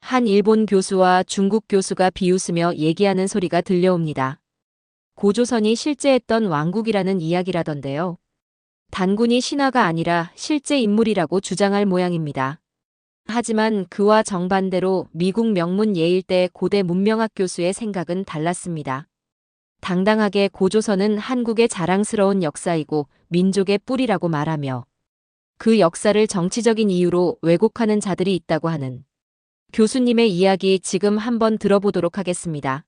한 일본 교수와 중국 교수가 비웃으며 얘기하는 소리가 들려옵니다. 고조선이 실제했던 왕국이라는 이야기라던데요. 단군이 신화가 아니라 실제 인물이라고 주장할 모양입니다. 하지만 그와 정반대로 미국 명문 예일대 고대 문명학 교수의 생각은 달랐습니다. 당당하게 고조선은 한국의 자랑스러운 역사이고 민족의 뿌리라고 말하며 그 역사를 정치적인 이유로 왜곡하는 자들이 있다고 하는 교수님의 이야기 지금 한번 들어보도록 하겠습니다.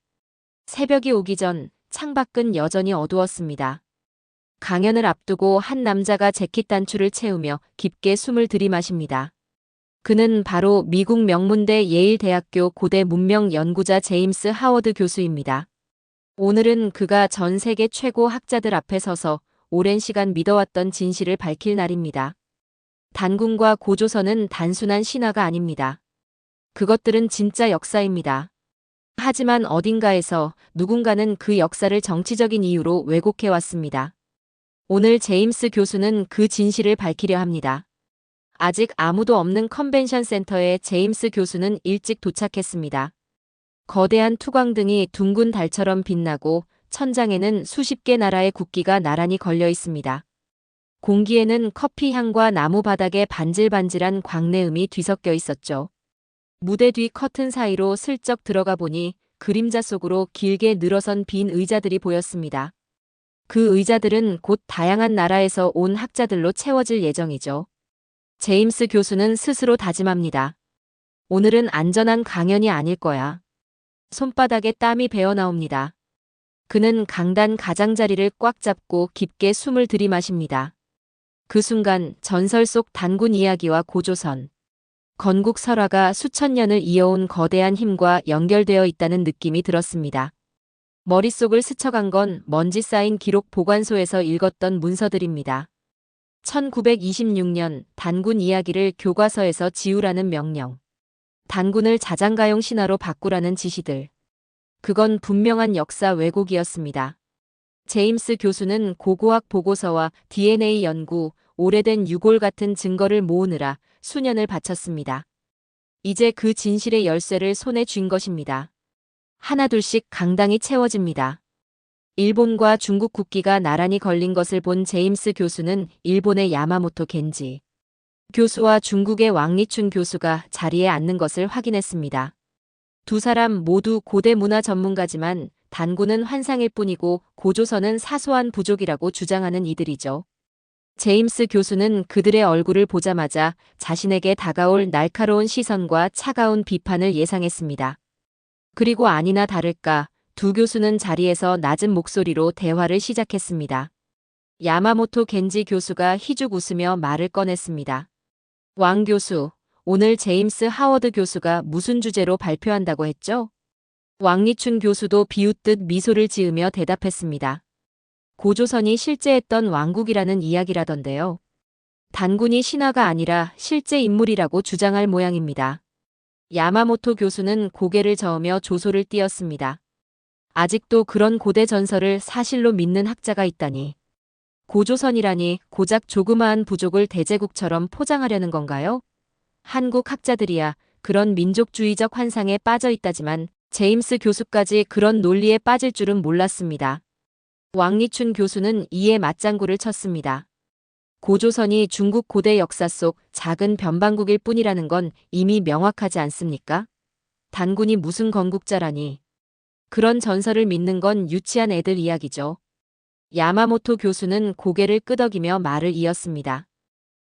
새벽이 오기 전 창밖은 여전히 어두웠습니다. 강연을 앞두고 한 남자가 재킷 단추를 채우며 깊게 숨을 들이마십니다. 그는 바로 미국 명문대 예일대학교 고대 문명 연구자 제임스 하워드 교수입니다. 오늘은 그가 전 세계 최고 학자들 앞에 서서 오랜 시간 믿어왔던 진실을 밝힐 날입니다. 단군과 고조선은 단순한 신화가 아닙니다. 그것들은 진짜 역사입니다. 하지만 어딘가에서 누군가는 그 역사를 정치적인 이유로 왜곡해왔습니다. 오늘 제임스 교수는 그 진실을 밝히려 합니다. 아직 아무도 없는 컨벤션 센터에 제임스 교수는 일찍 도착했습니다. 거대한 투광등이 둥근 달처럼 빛나고 천장에는 수십 개 나라의 국기가 나란히 걸려 있습니다. 공기에는 커피 향과 나무 바닥에 반질반질한 광내음이 뒤섞여 있었죠. 무대 뒤 커튼 사이로 슬쩍 들어가 보니 그림자 속으로 길게 늘어선 빈 의자들이 보였습니다. 그 의자들은 곧 다양한 나라에서 온 학자들로 채워질 예정이죠. 제임스 교수는 스스로 다짐합니다. 오늘은 안전한 강연이 아닐 거야. 손바닥에 땀이 배어 나옵니다. 그는 강단 가장자리를 꽉 잡고 깊게 숨을 들이마십니다. 그 순간 전설 속 단군 이야기와 고조선, 건국 설화가 수천 년을 이어온 거대한 힘과 연결되어 있다는 느낌이 들었습니다. 머릿속을 스쳐간 건 먼지 쌓인 기록 보관소에서 읽었던 문서들입니다. 1926년 단군 이야기를 교과서에서 지우라는 명령. 단군을 자장가용 신화로 바꾸라는 지시들. 그건 분명한 역사 왜곡이었습니다. 제임스 교수는 고고학 보고서와 DNA 연구, 오래된 유골 같은 증거를 모으느라 수년을 바쳤습니다. 이제 그 진실의 열쇠를 손에 쥔 것입니다. 하나둘씩 강당이 채워집니다. 일본과 중국 국기가 나란히 걸린 것을 본 제임스 교수는 일본의 야마모토 겐지 교수와 중국의 왕리춘 교수가 자리에 앉는 것을 확인했습니다. 두 사람 모두 고대 문화 전문가지만 단군은 환상일 뿐이고 고조선은 사소한 부족이라고 주장하는 이들이죠. 제임스 교수는 그들의 얼굴을 보자마자 자신에게 다가올 날카로운 시선과 차가운 비판을 예상했습니다. 그리고 아니나 다를까 두 교수는 자리에서 낮은 목소리로 대화를 시작했습니다. 야마모토 겐지 교수가 희죽 웃으며 말을 꺼냈습니다. 왕 교수, 오늘 제임스 하워드 교수가 무슨 주제로 발표한다고 했죠? 왕리춘 교수도 비웃듯 미소를 지으며 대답했습니다. 고조선이 실제했던 왕국이라는 이야기라던데요. 단군이 신화가 아니라 실제 인물이라고 주장할 모양입니다. 야마모토 교수는 고개를 저으며 조소를 띄었습니다. 아직도 그런 고대 전설을 사실로 믿는 학자가 있다니. 고조선이라니 고작 조그마한 부족을 대제국처럼 포장하려는 건가요? 한국 학자들이야 그런 민족주의적 환상에 빠져 있다지만 제임스 교수까지 그런 논리에 빠질 줄은 몰랐습니다. 왕리춘 교수는 이에 맞장구를 쳤습니다. 고조선이 중국 고대 역사 속 작은 변방국일 뿐이라는 건 이미 명확하지 않습니까? 단군이 무슨 건국자라니. 그런 전설을 믿는 건 유치한 애들 이야기죠. 야마모토 교수는 고개를 끄덕이며 말을 이었습니다.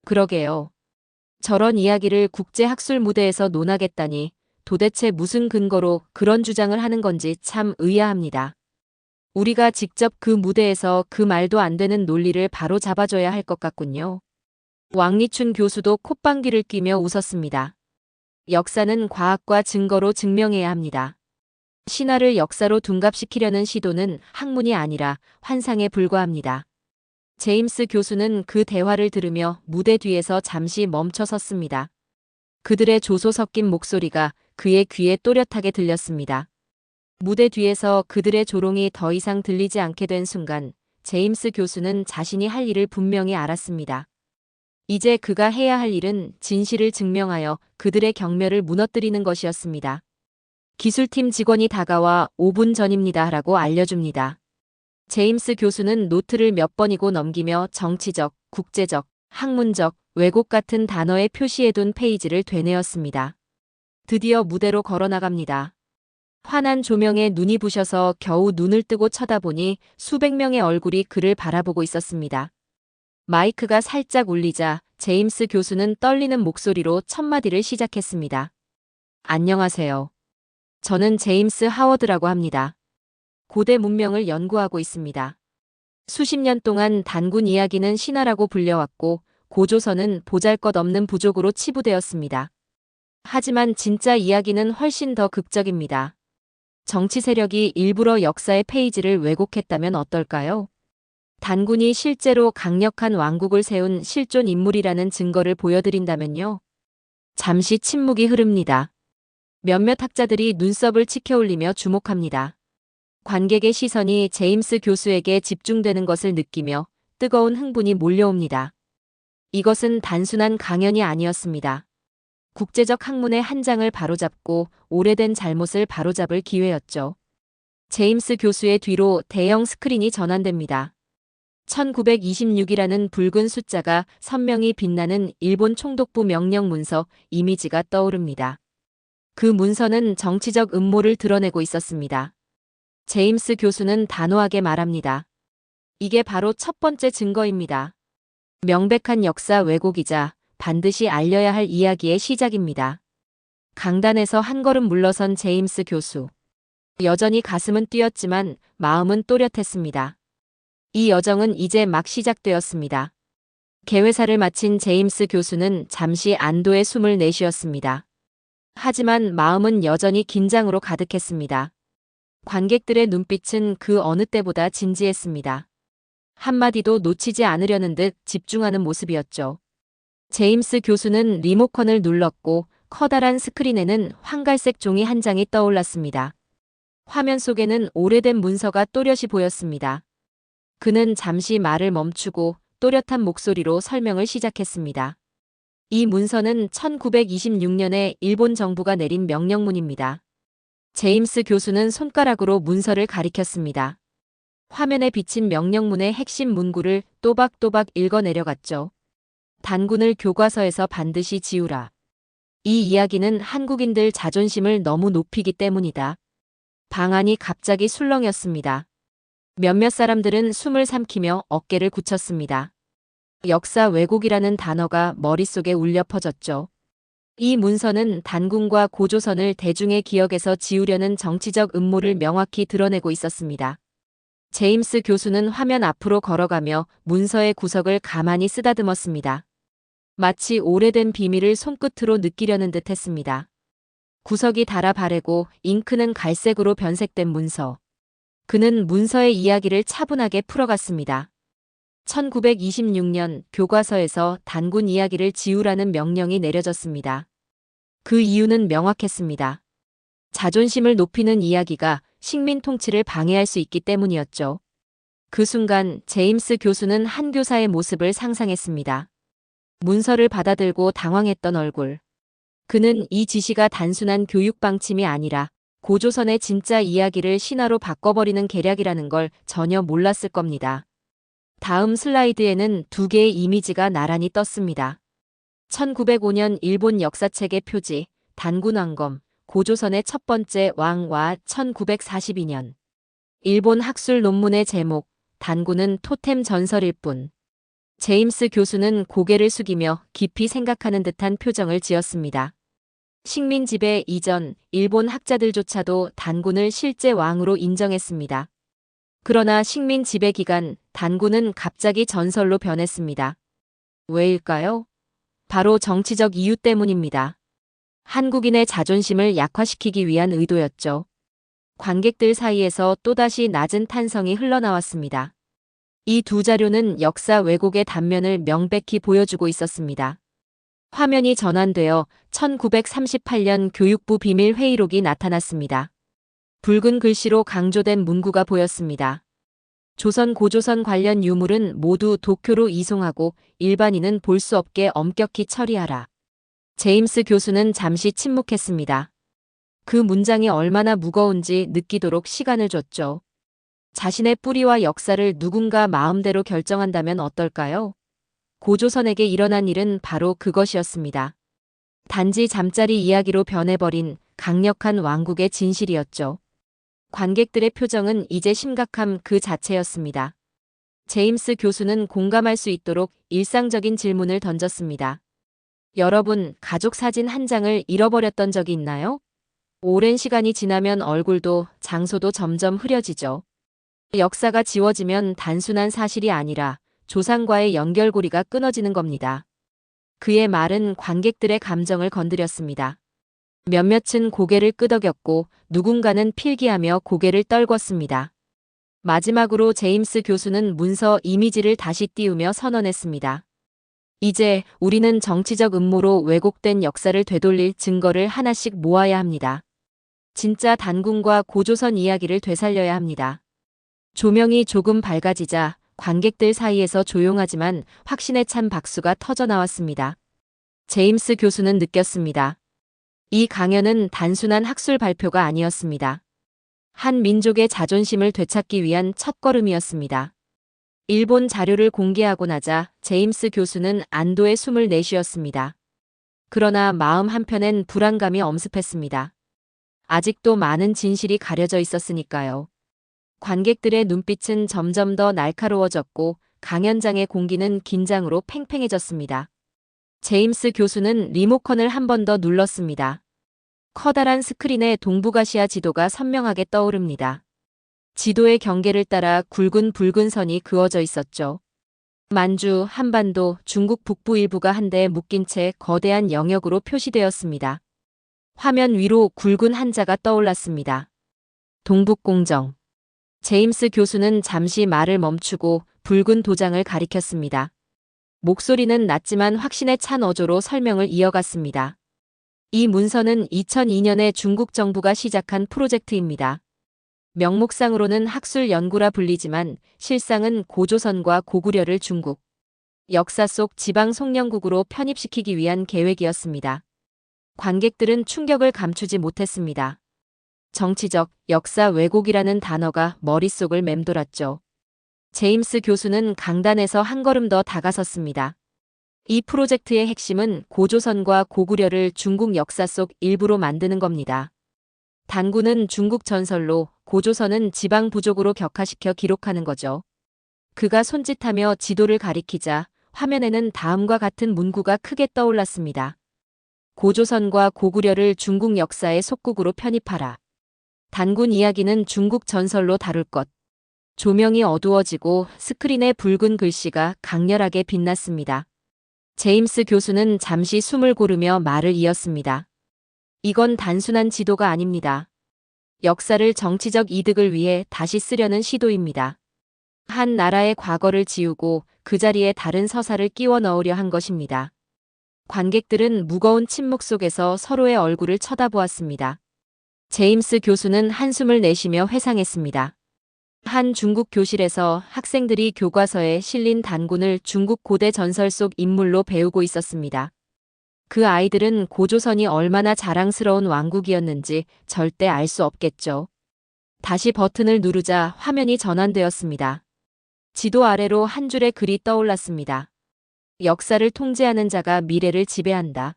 그러게요. 저런 이야기를 국제학술 무대에서 논하겠다니 도대체 무슨 근거로 그런 주장을 하는 건지 참 의아합니다. 우리가 직접 그 무대에서 그 말도 안 되는 논리를 바로 잡아줘야 할 것 같군요. 왕리춘 교수도 콧방귀를 뀌며 웃었습니다. 역사는 과학과 증거로 증명해야 합니다. 신화를 역사로 둔갑시키려는 시도는 학문이 아니라 환상에 불과합니다. 제임스 교수는 그 대화를 들으며 무대 뒤에서 잠시 멈춰 섰습니다. 그들의 조소 섞인 목소리가 그의 귀에 또렷하게 들렸습니다. 무대 뒤에서 그들의 조롱이 더 이상 들리지 않게 된 순간 제임스 교수는 자신이 할 일을 분명히 알았습니다. 이제 그가 해야 할 일은 진실을 증명하여 그들의 경멸을 무너뜨리는 것이었습니다. 기술팀 직원이 다가와 5분 전입니다 라고 알려줍니다. 제임스 교수는 노트를 몇 번이고 넘기며 정치적, 국제적, 학문적, 왜곡 같은 단어에 표시해둔 페이지를 되뇌었습니다. 드디어 무대로 걸어나갑니다. 환한 조명에 눈이 부셔서 겨우 눈을 뜨고 쳐다보니 수백 명의 얼굴이 그를 바라보고 있었습니다. 마이크가 살짝 울리자 제임스 교수는 떨리는 목소리로 첫 마디를 시작했습니다. 안녕하세요. 저는 제임스 하워드라고 합니다. 고대 문명을 연구하고 있습니다. 수십 년 동안 단군 이야기는 신화라고 불려왔고 고조선은 보잘것없는 부족으로 치부되었습니다. 하지만 진짜 이야기는 훨씬 더 극적입니다. 정치 세력이 일부러 역사의 페이지를 왜곡했다면 어떨까요? 단군이 실제로 강력한 왕국을 세운 실존 인물이라는 증거를 보여드린다면요. 잠시 침묵이 흐릅니다. 몇몇 학자들이 눈썹을 치켜올리며 주목합니다. 관객의 시선이 제임스 교수에게 집중되는 것을 느끼며 뜨거운 흥분이 몰려옵니다. 이것은 단순한 강연이 아니었습니다. 국제적 학문의 한 장을 바로잡고 오래된 잘못을 바로잡을 기회였죠. 제임스 교수의 뒤로 대형 스크린이 전환됩니다. 1926이라는 붉은 숫자가 선명히 빛나는 일본 총독부 명령 문서 이미지가 떠오릅니다. 그 문서는 정치적 음모를 드러내고 있었습니다. 제임스 교수는 단호하게 말합니다. 이게 바로 첫 번째 증거입니다. 명백한 역사 왜곡이자 반드시 알려야 할 이야기의 시작입니다. 강단에서 한 걸음 물러선 제임스 교수. 여전히 가슴은 뛰었지만 마음은 또렷했습니다. 이 여정은 이제 막 시작되었습니다. 개회사를 마친 제임스 교수는 잠시 안도의 숨을 내쉬었습니다. 하지만 마음은 여전히 긴장으로 가득했습니다. 관객들의 눈빛은 그 어느 때보다 진지했습니다. 한마디도 놓치지 않으려는 듯 집중하는 모습이었죠. 제임스 교수는 리모컨을 눌렀고 커다란 스크린에는 황갈색 종이 한 장이 떠올랐습니다. 화면 속에는 오래된 문서가 또렷이 보였습니다. 그는 잠시 말을 멈추고 또렷한 목소리로 설명을 시작했습니다. 이 문서는 1926년에 일본 정부가 내린 명령문입니다. 제임스 교수는 손가락으로 문서를 가리켰습니다. 화면에 비친 명령문의 핵심 문구를 또박또박 읽어내려갔죠. 단군을 교과서에서 반드시 지우라. 이 이야기는 한국인들 자존심을 너무 높이기 때문이다. 방안이 갑자기 술렁였습니다. 몇몇 사람들은 숨을 삼키며 어깨를 굳혔습니다. 역사 왜곡이라는 단어가 머릿속에 울려 퍼졌죠. 이 문서는 단군과 고조선을 대중의 기억에서 지우려는 정치적 음모를 명확히 드러내고 있었습니다. 제임스 교수는 화면 앞으로 걸어가며 문서의 구석을 가만히 쓰다듬었습니다. 마치 오래된 비밀을 손끝으로 느끼려는 듯 했습니다. 구석이 닳아 바래고 잉크는 갈색으로 변색된 문서. 그는 문서의 이야기를 차분하게 풀어갔습니다. 1926년 교과서에서 단군 이야기를 지우라는 명령이 내려졌습니다. 그 이유는 명확했습니다. 자존심을 높이는 이야기가 식민 통치를 방해할 수 있기 때문이었죠. 그 순간 제임스 교수는 한 교사의 모습을 상상했습니다. 문서를 받아들고 당황했던 얼굴. 그는 이 지시가 단순한 교육 방침이 아니라 고조선의 진짜 이야기를 신화로 바꿔버리는 계략이라는 걸 전혀 몰랐을 겁니다. 다음 슬라이드에는 두 개의 이미지가 나란히 떴습니다. 1905년 일본 역사책의 표지, 단군왕검, 고조선의 첫 번째 왕와 1942년. 일본 학술 논문의 제목, 단군은 토템 전설일 뿐. 제임스 교수는 고개를 숙이며 깊이 생각하는 듯한 표정을 지었습니다. 식민 지배 이전 일본 학자들조차도 단군을 실제 왕으로 인정했습니다. 그러나 식민 지배 기간 단군은 갑자기 전설로 변했습니다. 왜일까요? 바로 정치적 이유 때문입니다. 한국인의 자존심을 약화시키기 위한 의도였죠. 관객들 사이에서 또다시 낮은 탄성이 흘러나왔습니다. 이 두 자료는 역사 왜곡의 단면을 명백히 보여주고 있었습니다. 화면이 전환되어 1938년 교육부 비밀 회의록이 나타났습니다. 붉은 글씨로 강조된 문구가 보였습니다. 조선 고조선 관련 유물은 모두 도쿄로 이송하고 일반인은 볼 수 없게 엄격히 처리하라. 제임스 교수는 잠시 침묵했습니다. 그 문장이 얼마나 무거운지 느끼도록 시간을 줬죠. 자신의 뿌리와 역사를 누군가 마음대로 결정한다면 어떨까요? 고조선에게 일어난 일은 바로 그것이었습니다. 단지 잠자리 이야기로 변해버린 강력한 왕국의 진실이었죠. 관객들의 표정은 이제 심각함 그 자체였습니다. 제임스 교수는 공감할 수 있도록 일상적인 질문을 던졌습니다. 여러분, 가족 사진 한 장을 잃어버렸던 적이 있나요? 오랜 시간이 지나면 얼굴도 장소도 점점 흐려지죠. 역사가 지워지면 단순한 사실이 아니라 조상과의 연결고리가 끊어지는 겁니다. 그의 말은 관객들의 감정을 건드렸습니다. 몇몇은 고개를 끄덕였고 누군가는 필기하며 고개를 떨궜습니다. 마지막으로 제임스 교수는 문서 이미지를 다시 띄우며 선언했습니다. 이제 우리는 정치적 음모로 왜곡된 역사를 되돌릴 증거를 하나씩 모아야 합니다. 진짜 단군과 고조선 이야기를 되살려야 합니다. 조명이 조금 밝아지자 관객들 사이에서 조용하지만 확신에 찬 박수가 터져나왔습니다. 제임스 교수는 느꼈습니다. 이 강연은 단순한 학술 발표가 아니었습니다. 한 민족의 자존심을 되찾기 위한 첫걸음이었습니다. 일본 자료를 공개하고 나자 제임스 교수는 안도의 숨을 내쉬었습니다. 그러나 마음 한편엔 불안감이 엄습했습니다. 아직도 많은 진실이 가려져 있었으니까요. 관객들의 눈빛은 점점 더 날카로워졌고 강연장의 공기는 긴장으로 팽팽해졌습니다. 제임스 교수는 리모컨을 한 번 더 눌렀습니다. 커다란 스크린에 동북아시아 지도가 선명하게 떠오릅니다. 지도의 경계를 따라 굵은 붉은 선이 그어져 있었죠. 만주, 한반도, 중국 북부 일부가 한데 묶인 채 거대한 영역으로 표시되었습니다. 화면 위로 굵은 한자가 떠올랐습니다. 동북공정. 제임스 교수는 잠시 말을 멈추고 붉은 도장을 가리켰습니다. 목소리는 낮지만 확신에 찬 어조로 설명을 이어갔습니다. 이 문서는 2002년에 중국 정부가 시작한 프로젝트입니다. 명목상으로는 학술 연구라 불리지만 실상은 고조선과 고구려를 중국 역사 속 지방 송년국으로 편입시키기 위한 계획이었습니다. 관객들은 충격을 감추지 못했습니다. 정치적, 역사 왜곡이라는 단어가 머릿속을 맴돌았죠. 제임스 교수는 강단에서 한 걸음 더 다가섰습니다. 이 프로젝트의 핵심은 고조선과 고구려를 중국 역사 속 일부로 만드는 겁니다. 단군은 중국 전설로, 고조선은 지방 부족으로 격화시켜 기록하는 거죠. 그가 손짓하며 지도를 가리키자 화면에는 다음과 같은 문구가 크게 떠올랐습니다. 고조선과 고구려를 중국 역사의 속국으로 편입하라. 단군 이야기는 중국 전설로 다룰 것. 조명이 어두워지고 스크린에 붉은 글씨가 강렬하게 빛났습니다. 제임스 교수는 잠시 숨을 고르며 말을 이었습니다. 이건 단순한 지도가 아닙니다. 역사를 정치적 이득을 위해 다시 쓰려는 시도입니다. 한 나라의 과거를 지우고 그 자리에 다른 서사를 끼워 넣으려 한 것입니다. 관객들은 무거운 침묵 속에서 서로의 얼굴을 쳐다보았습니다. 제임스 교수는 한숨을 내쉬며 회상했습니다. 한 중국 교실에서 학생들이 교과서에 실린 단군을 중국 고대 전설 속 인물로 배우고 있었습니다. 그 아이들은 고조선이 얼마나 자랑스러운 왕국이었는지 절대 알 수 없겠죠. 다시 버튼을 누르자 화면이 전환되었습니다. 지도 아래로 한 줄의 글이 떠올랐습니다. 역사를 통제하는 자가 미래를 지배한다.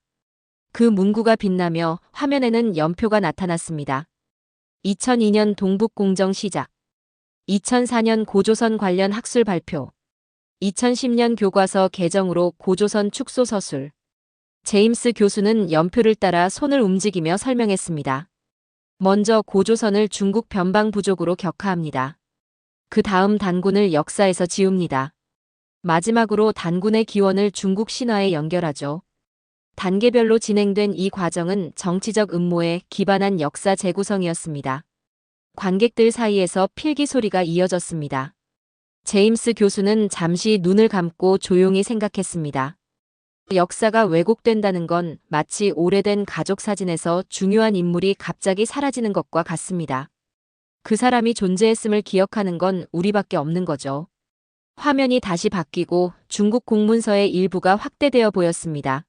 그 문구가 빛나며 화면에는 연표가 나타났습니다. 2002년 동북공정 시작. 2004년 고조선 관련 학술 발표. 2010년 교과서 개정으로 고조선 축소 서술. 제임스 교수는 연표를 따라 손을 움직이며 설명했습니다. 먼저 고조선을 중국 변방 부족으로 격하합니다. 그 다음 단군을 역사에서 지웁니다. 마지막으로 단군의 기원을 중국 신화에 연결하죠. 단계별로 진행된 이 과정은 정치적 음모에 기반한 역사 재구성이었습니다. 관객들 사이에서 필기 소리가 이어졌습니다. 제임스 교수는 잠시 눈을 감고 조용히 생각했습니다. 역사가 왜곡된다는 건 마치 오래된 가족 사진에서 중요한 인물이 갑자기 사라지는 것과 같습니다. 그 사람이 존재했음을 기억하는 건 우리밖에 없는 거죠. 화면이 다시 바뀌고 중국 공문서의 일부가 확대되어 보였습니다.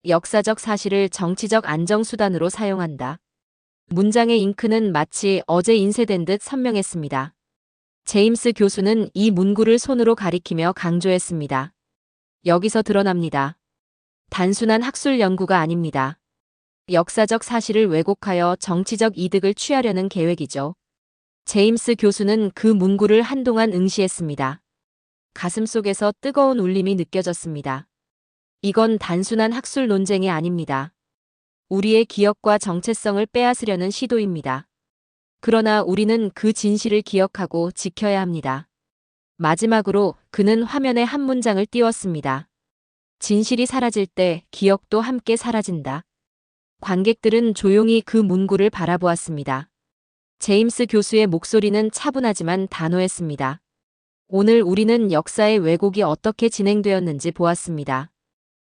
역사적 사실을 정치적 안정수단으로 사용한다. 문장의 잉크는 마치 어제 인쇄된 듯 선명했습니다. 제임스 교수는 이 문구를 손으로 가리키며 강조했습니다. 여기서 드러납니다. 단순한 학술 연구가 아닙니다. 역사적 사실을 왜곡하여 정치적 이득을 취하려는 계획이죠. 제임스 교수는 그 문구를 한동안 응시했습니다. 가슴속에서 뜨거운 울림이 느껴졌습니다. 이건 단순한 학술 논쟁이 아닙니다. 우리의 기억과 정체성을 빼앗으려는 시도입니다. 그러나 우리는 그 진실을 기억하고 지켜야 합니다. 마지막으로 그는 화면에 한 문장을 띄웠습니다. 진실이 사라질 때 기억도 함께 사라진다. 관객들은 조용히 그 문구를 바라보았습니다. 제임스 교수의 목소리는 차분하지만 단호했습니다. 오늘 우리는 역사의 왜곡이 어떻게 진행되었는지 보았습니다.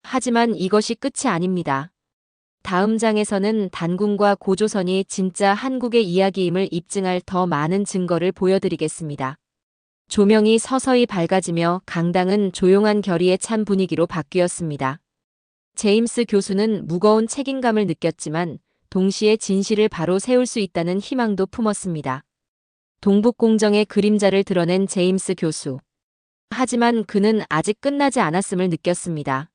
하지만 이것이 끝이 아닙니다. 다음 장에서는 단군과 고조선이 진짜 한국의 이야기임을 입증할 더 많은 증거를 보여드리겠습니다. 조명이 서서히 밝아지며 강당은 조용한 결의에 찬 분위기로 바뀌었습니다. 제임스 교수는 무거운 책임감을 느꼈지만 동시에 진실을 바로 세울 수 있다는 희망도 품었습니다. 동북공정의 그림자를 드러낸 제임스 교수. 하지만 그는 아직 끝나지 않았음을 느꼈습니다.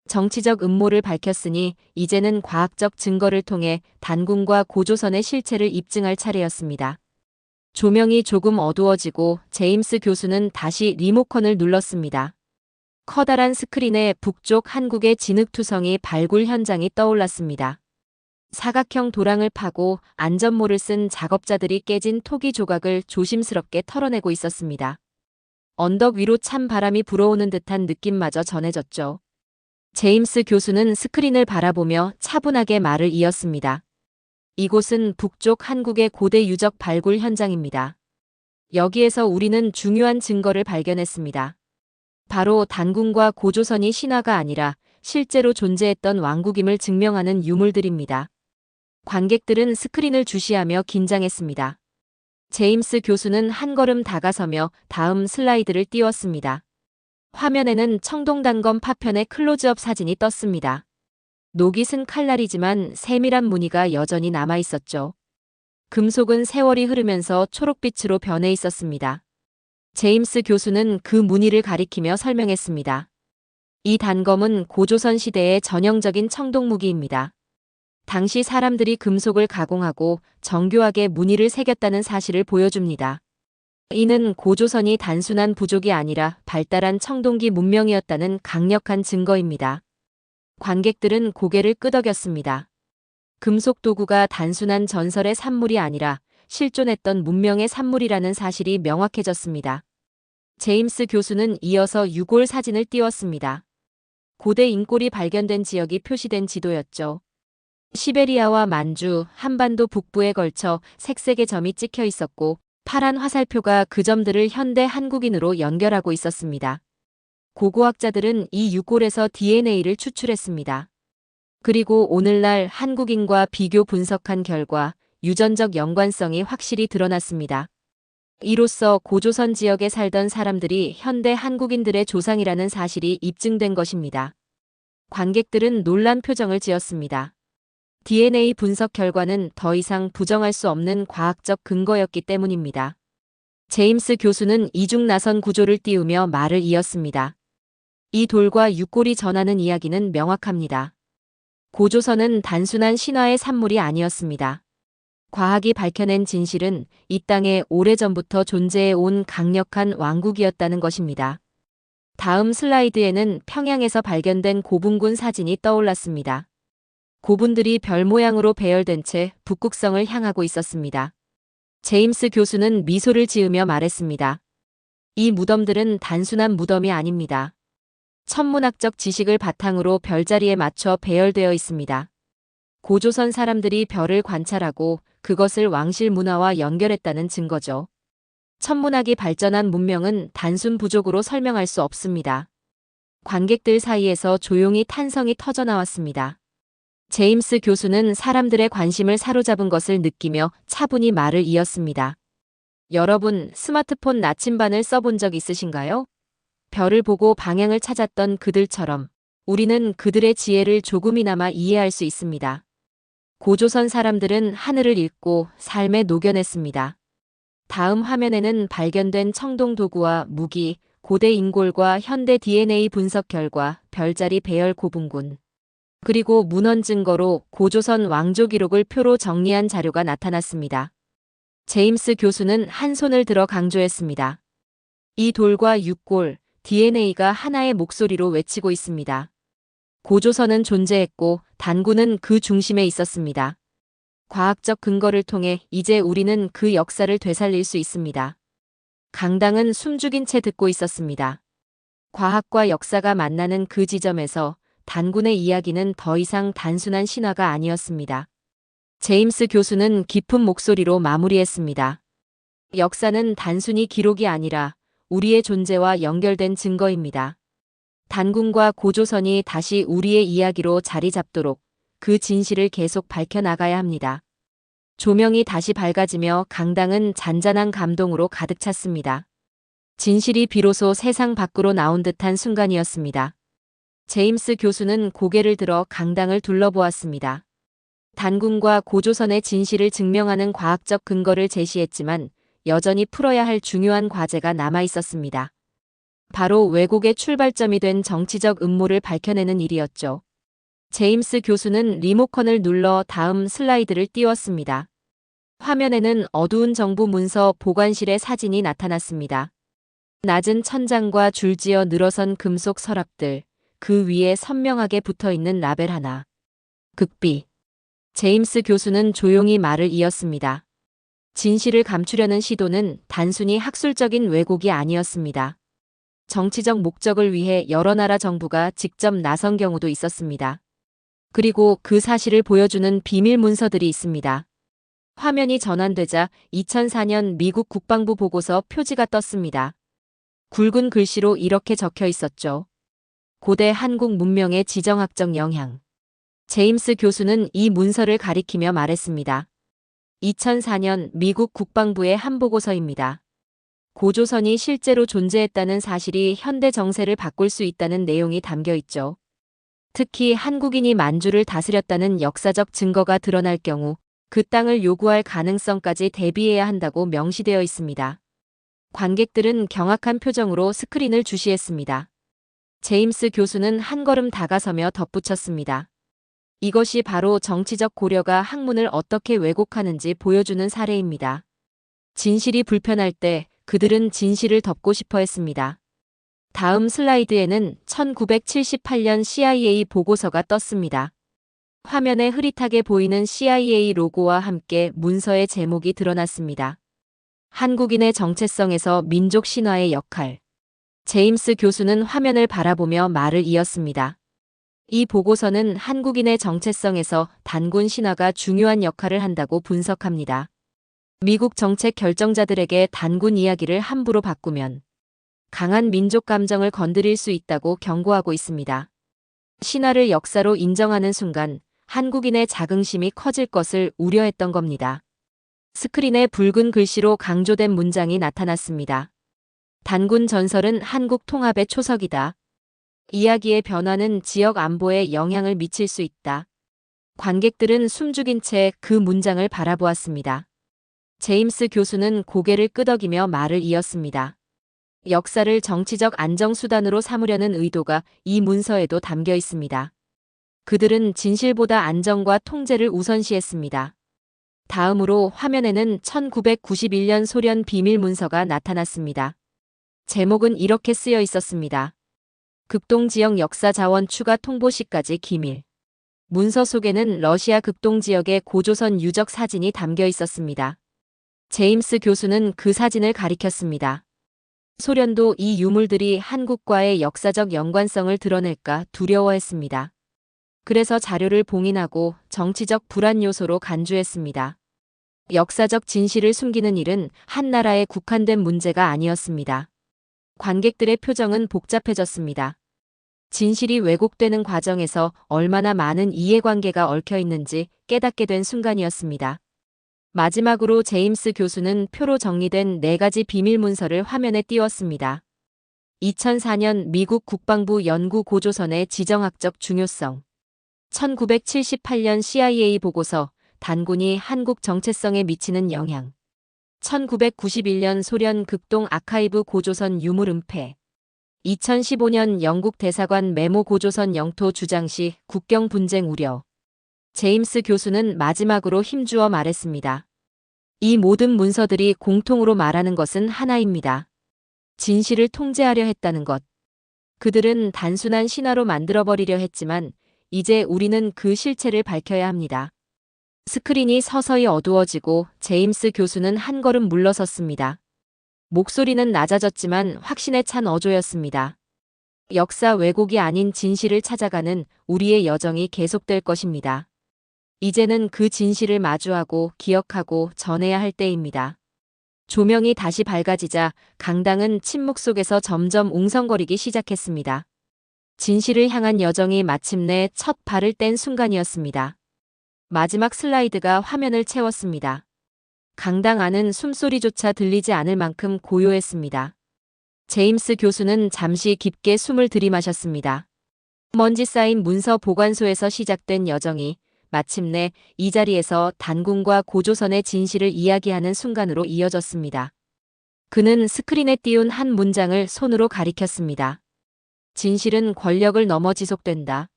정치적 음모를 밝혔으니 이제는 과학적 증거를 통해 단군과 고조선의 실체를 입증할 차례였습니다. 조명이 조금 어두워지고 제임스 교수는 다시 리모컨을 눌렀습니다. 커다란 스크린에 북쪽 한국의 진흙투성이 발굴 현장이 떠올랐습니다. 사각형 도랑을 파고 안전모를 쓴 작업자들이 깨진 토기 조각을 조심스럽게 털어내고 있었습니다. 언덕 위로 찬 바람이 불어오는 듯한 느낌마저 전해졌죠. 제임스 교수는 스크린을 바라보며 차분하게 말을 이었습니다. 이곳은 북쪽 한국의 고대 유적 발굴 현장입니다. 여기에서 우리는 중요한 증거를 발견했습니다. 바로 단군과 고조선이 신화가 아니라 실제로 존재했던 왕국임을 증명하는 유물들입니다. 관객들은 스크린을 주시하며 긴장했습니다. 제임스 교수는 한 걸음 다가서며 다음 슬라이드를 띄웠습니다. 화면에는 청동단검 파편의 클로즈업 사진이 떴습니다. 녹이 쓴 칼날이지만 세밀한 무늬가 여전히 남아 있었죠. 금속은 세월이 흐르면서 초록빛으로 변해 있었습니다. 제임스 교수는 그 무늬를 가리키며 설명했습니다. 이 단검은 고조선 시대의 전형적인 청동무기입니다. 당시 사람들이 금속을 가공하고 정교하게 무늬를 새겼다는 사실을 보여줍니다. 이는 고조선이 단순한 부족이 아니라 발달한 청동기 문명이었다는 강력한 증거입니다. 관객들은 고개를 끄덕였습니다. 금속 도구가 단순한 전설의 산물이 아니라 실존했던 문명의 산물이라는 사실이 명확해졌습니다. 제임스 교수는 이어서 유골 사진을 띄웠습니다. 고대 인골이 발견된 지역이 표시된 지도였죠. 시베리아와 만주, 한반도 북부에 걸쳐 색색의 점이 찍혀 있었고 파란 화살표가 그 점들을 현대 한국인으로 연결하고 있었습니다. 고고학자들은 이 유골에서 DNA를 추출했습니다. 그리고 오늘날 한국인과 비교 분석한 결과 유전적 연관성이 확실히 드러났습니다. 이로써 고조선 지역에 살던 사람들이 현대 한국인들의 조상이라는 사실이 입증된 것입니다. 관객들은 놀란 표정을 지었습니다. DNA 분석 결과는 더 이상 부정할 수 없는 과학적 근거였기 때문입니다. 제임스 교수는 이중나선 구조를 띄우며 말을 이었습니다. 이 돌과 육골이 전하는 이야기는 명확합니다. 고조선은 단순한 신화의 산물이 아니었습니다. 과학이 밝혀낸 진실은 이 땅에 오래전부터 존재해 온 강력한 왕국이었다는 것입니다. 다음 슬라이드에는 평양에서 발견된 고분군 사진이 떠올랐습니다. 고분들이 별 모양으로 배열된 채 북극성을 향하고 있었습니다. 제임스 교수는 미소를 지으며 말했습니다. 이 무덤들은 단순한 무덤이 아닙니다. 천문학적 지식을 바탕으로 별자리에 맞춰 배열되어 있습니다. 고조선 사람들이 별을 관찰하고 그것을 왕실 문화와 연결했다는 증거죠. 천문학이 발전한 문명은 단순 부족으로 설명할 수 없습니다. 관객들 사이에서 조용히 탄성이 터져나왔습니다. 제임스 교수는 사람들의 관심을 사로잡은 것을 느끼며 차분히 말을 이었습니다. 여러분, 스마트폰 나침반을 써본 적 있으신가요? 별을 보고 방향을 찾았던 그들처럼 우리는 그들의 지혜를 조금이나마 이해할 수 있습니다. 고조선 사람들은 하늘을 읽고 삶에 녹여냈습니다. 다음 화면에는 발견된 청동 도구와 무기, 고대 인골과 현대 DNA 분석 결과, 별자리 배열 고분군, 그리고 문헌 증거로 고조선 왕조 기록을 표로 정리한 자료가 나타났습니다. 제임스 교수는 한 손을 들어 강조했습니다. 이 돌과 육골, DNA가 하나의 목소리로 외치고 있습니다. 고조선은 존재했고 단군은 그 중심에 있었습니다. 과학적 근거를 통해 이제 우리는 그 역사를 되살릴 수 있습니다. 강당은 숨죽인 채 듣고 있었습니다. 과학과 역사가 만나는 그 지점에서 단군의 이야기는 더 이상 단순한 신화가 아니었습니다. 제임스 교수는 깊은 목소리로 마무리했습니다. 역사는 단순히 기록이 아니라 우리의 존재와 연결된 증거입니다. 단군과 고조선이 다시 우리의 이야기로 자리 잡도록 그 진실을 계속 밝혀나가야 합니다. 조명이 다시 밝아지며 강당은 잔잔한 감동으로 가득 찼습니다. 진실이 비로소 세상 밖으로 나온 듯한 순간이었습니다. 제임스 교수는 고개를 들어 강당을 둘러보았습니다. 단군과 고조선의 진실을 증명하는 과학적 근거를 제시했지만 여전히 풀어야 할 중요한 과제가 남아 있었습니다. 바로 왜곡의 출발점이 된 정치적 음모를 밝혀내는 일이었죠. 제임스 교수는 리모컨을 눌러 다음 슬라이드를 띄웠습니다. 화면에는 어두운 정부 문서 보관실의 사진이 나타났습니다. 낮은 천장과 줄지어 늘어선 금속 서랍들, 그 위에 선명하게 붙어있는 라벨 하나. 극비. 제임스 교수는 조용히 말을 이었습니다. 진실을 감추려는 시도는 단순히 학술적인 왜곡이 아니었습니다. 정치적 목적을 위해 여러 나라 정부가 직접 나선 경우도 있었습니다. 그리고 그 사실을 보여주는 비밀 문서들이 있습니다. 화면이 전환되자 2004년 미국 국방부 보고서 표지가 떴습니다. 굵은 글씨로 이렇게 적혀 있었죠. 고대 한국 문명의 지정학적 영향. 제임스 교수는 이 문서를 가리키며 말했습니다. 2004년 미국 국방부의 한 보고서입니다. 고조선이 실제로 존재했다는 사실이 현대 정세를 바꿀 수 있다는 내용이 담겨 있죠. 특히 한국인이 만주를 다스렸다는 역사적 증거가 드러날 경우 그 땅을 요구할 가능성까지 대비해야 한다고 명시되어 있습니다. 관객들은 경악한 표정으로 스크린을 주시했습니다. 제임스 교수는 한 걸음 다가서며 덧붙였습니다. 이것이 바로 정치적 고려가 학문을 어떻게 왜곡하는지 보여주는 사례입니다. 진실이 불편할 때 그들은 진실을 덮고 싶어 했습니다. 다음 슬라이드에는 1978년 CIA 보고서가 떴습니다. 화면에 흐릿하게 보이는 CIA 로고와 함께 문서의 제목이 드러났습니다. 한국인의 정체성에서 민족 신화의 역할. 제임스 교수는 화면을 바라보며 말을 이었습니다. 이 보고서는 한국인의 정체성에서 단군 신화가 중요한 역할을 한다고 분석합니다. 미국 정책 결정자들에게 단군 이야기를 함부로 바꾸면 강한 민족 감정을 건드릴 수 있다고 경고하고 있습니다. 신화를 역사로 인정하는 순간 한국인의 자긍심이 커질 것을 우려했던 겁니다. 스크린에 붉은 글씨로 강조된 문장이 나타났습니다. 단군 전설은 한국 통합의 초석이다. 이야기의 변화는 지역 안보에 영향을 미칠 수 있다. 관객들은 숨죽인 채 그 문장을 바라보았습니다. 제임스 교수는 고개를 끄덕이며 말을 이었습니다. 역사를 정치적 안정수단으로 삼으려는 의도가 이 문서에도 담겨 있습니다. 그들은 진실보다 안정과 통제를 우선시했습니다. 다음으로 화면에는 1991년 소련 비밀 문서가 나타났습니다. 제목은 이렇게 쓰여 있었습니다. 극동 지역 역사 자원 추가 통보 시까지 기밀. 문서 속에는 러시아 극동 지역의 고조선 유적 사진이 담겨 있었습니다. 제임스 교수는 그 사진을 가리켰습니다. 소련도 이 유물들이 한국과의 역사적 연관성을 드러낼까 두려워했습니다. 그래서 자료를 봉인하고 정치적 불안 요소로 간주했습니다. 역사적 진실을 숨기는 일은 한 나라에 국한된 문제가 아니었습니다. 관객들의 표정은 복잡해졌습니다. 진실이 왜곡되는 과정에서 얼마나 많은 이해관계가 얽혀 있는지 깨닫게 된 순간이었습니다. 마지막으로 제임스 교수는 표로 정리된 4가지 비밀 문서를 화면에 띄웠습니다. 2004년 미국 국방부 연구 고조선의 지정학적 중요성. 1978년 CIA 보고서 단군이 한국 정체성에 미치는 영향. 1991년 소련 극동 아카이브 고조선 유물 은폐. 2015년 영국 대사관 메모 고조선 영토 주장 시 국경 분쟁 우려. 제임스 교수는 마지막으로 힘주어 말했습니다. 이 모든 문서들이 공통으로 말하는 것은 하나입니다. 진실을 통제하려 했다는 것. 그들은 단순한 신화로 만들어버리려 했지만 이제 우리는 그 실체를 밝혀야 합니다. 스크린이 서서히 어두워지고 제임스 교수는 한 걸음 물러섰습니다. 목소리는 낮아졌지만 확신에 찬 어조였습니다. 역사 왜곡이 아닌 진실을 찾아가는 우리의 여정이 계속될 것입니다. 이제는 그 진실을 마주하고 기억하고 전해야 할 때입니다. 조명이 다시 밝아지자 강당은 침묵 속에서 점점 웅성거리기 시작했습니다. 진실을 향한 여정이 마침내 첫 발을 뗀 순간이었습니다. 마지막 슬라이드가 화면을 채웠습니다. 강당 안은 숨소리조차 들리지 않을 만큼 고요했습니다. 제임스 교수는 잠시 깊게 숨을 들이마셨습니다. 먼지 쌓인 문서 보관소에서 시작된 여정이 마침내 이 자리에서 단군과 고조선의 진실을 이야기하는 순간으로 이어졌습니다. 그는 스크린에 띄운 한 문장을 손으로 가리켰습니다. 진실은 권력을 넘어 지속된다.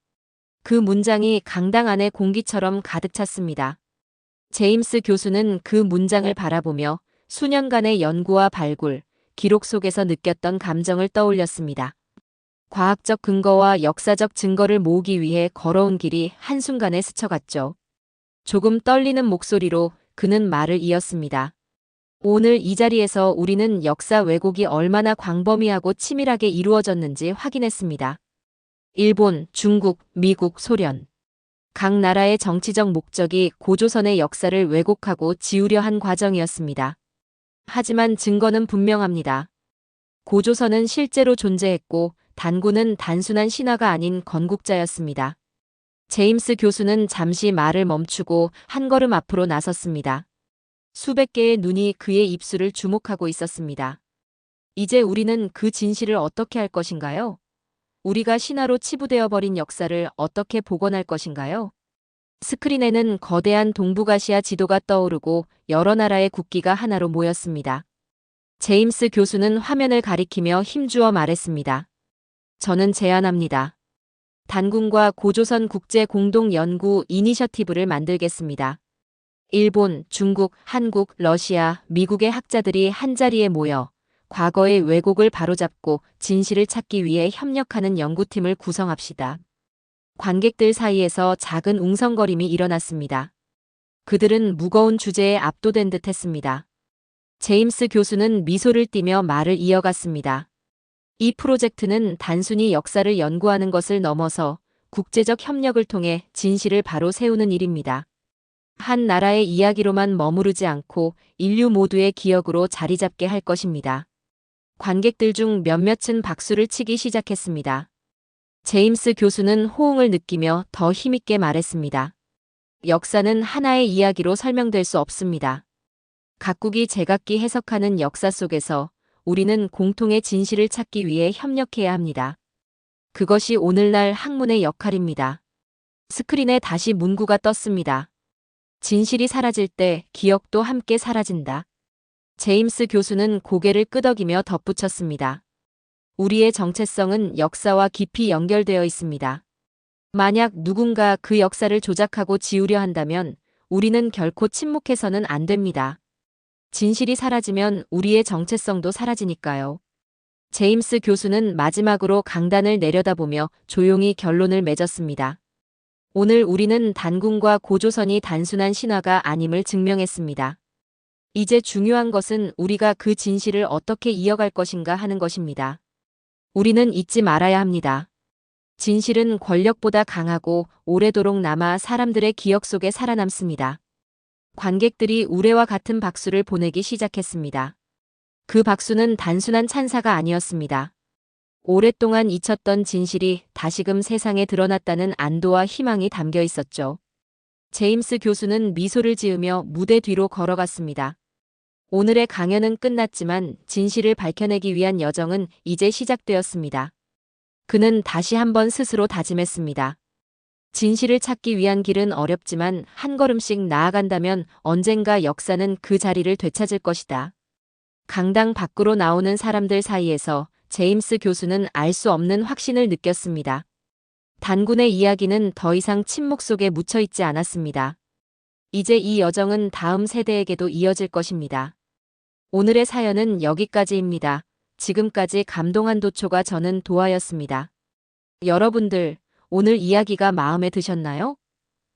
그 문장이 강당 안의 공기처럼 가득 찼습니다. 제임스 교수는 그 문장을 바라보며 수년간의 연구와 발굴, 기록 속에서 느꼈던 감정을 떠올렸습니다. 과학적 근거와 역사적 증거를 모으기 위해 걸어온 길이 한순간에 스쳐갔죠. 조금 떨리는 목소리로 그는 말을 이었습니다. 오늘 이 자리에서 우리는 역사 왜곡이 얼마나 광범위하고 치밀하게 이루어졌는지 확인했습니다. 일본, 중국, 미국, 소련. 각 나라의 정치적 목적이 고조선의 역사를 왜곡하고 지우려 한 과정이었습니다. 하지만 증거는 분명합니다. 고조선은 실제로 존재했고 단군은 단순한 신화가 아닌 건국자였습니다. 제임스 교수는 잠시 말을 멈추고 한 걸음 앞으로 나섰습니다. 수백 개의 눈이 그의 입술을 주목하고 있었습니다. 이제 우리는 그 진실을 어떻게 할 것인가요? 우리가 신화로 치부되어 버린 역사를 어떻게 복원할 것인가요? 스크린에는 거대한 동북아시아 지도가 떠오르고 여러 나라의 국기가 하나로 모였습니다. 제임스 교수는 화면을 가리키며 힘주어 말했습니다. 저는 제안합니다. 단군과 고조선 국제 공동 연구 이니셔티브를 만들겠습니다. 일본, 중국, 한국, 러시아, 미국의 학자들이 한자리에 모여 과거의 왜곡을 바로잡고 진실을 찾기 위해 협력하는 연구팀을 구성합시다. 관객들 사이에서 작은 웅성거림이 일어났습니다. 그들은 무거운 주제에 압도된 듯 했습니다. 제임스 교수는 미소를 띠며 말을 이어갔습니다. 이 프로젝트는 단순히 역사를 연구하는 것을 넘어서 국제적 협력을 통해 진실을 바로 세우는 일입니다. 한 나라의 이야기로만 머무르지 않고 인류 모두의 기억으로 자리 잡게 할 것입니다. 관객들 중 몇몇은 박수를 치기 시작했습니다. 제임스 교수는 호응을 느끼며 더 힘있게 말했습니다. 역사는 하나의 이야기로 설명될 수 없습니다. 각국이 제각기 해석하는 역사 속에서 우리는 공통의 진실을 찾기 위해 협력해야 합니다. 그것이 오늘날 학문의 역할입니다. 스크린에 다시 문구가 떴습니다. 진실이 사라질 때 기억도 함께 사라진다. 제임스 교수는 고개를 끄덕이며 덧붙였습니다. 우리의 정체성은 역사와 깊이 연결되어 있습니다. 만약 누군가 그 역사를 조작하고 지우려 한다면 우리는 결코 침묵해서는 안 됩니다. 진실이 사라지면 우리의 정체성도 사라지니까요. 제임스 교수는 마지막으로 강단을 내려다보며 조용히 결론을 맺었습니다. 오늘 우리는 단군과 고조선이 단순한 신화가 아님을 증명했습니다. 이제 중요한 것은 우리가 그 진실을 어떻게 이어갈 것인가 하는 것입니다. 우리는 잊지 말아야 합니다. 진실은 권력보다 강하고 오래도록 남아 사람들의 기억 속에 살아남습니다. 관객들이 우레와 같은 박수를 보내기 시작했습니다. 그 박수는 단순한 찬사가 아니었습니다. 오랫동안 잊혔던 진실이 다시금 세상에 드러났다는 안도와 희망이 담겨 있었죠. 제임스 교수는 미소를 지으며 무대 뒤로 걸어갔습니다. 오늘의 강연은 끝났지만 진실을 밝혀내기 위한 여정은 이제 시작되었습니다. 그는 다시 한번 스스로 다짐했습니다. 진실을 찾기 위한 길은 어렵지만 한 걸음씩 나아간다면 언젠가 역사는 그 자리를 되찾을 것이다. 강당 밖으로 나오는 사람들 사이에서 제임스 교수는 알 수 없는 확신을 느꼈습니다. 단군의 이야기는 더 이상 침묵 속에 묻혀 있지 않았습니다. 이제 이 여정은 다음 세대에게도 이어질 것입니다. 오늘의 사연은 여기까지입니다. 지금까지 감동한 도초가 저는 도하였습니다. 여러분들, 오늘 이야기가 마음에 드셨나요?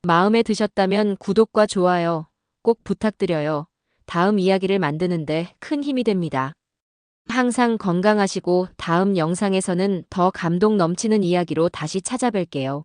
마음에 드셨다면 구독과 좋아요 꼭 부탁드려요. 다음 이야기를 만드는데 큰 힘이 됩니다. 항상 건강하시고 다음 영상에서는 더 감동 넘치는 이야기로 다시 찾아뵐게요.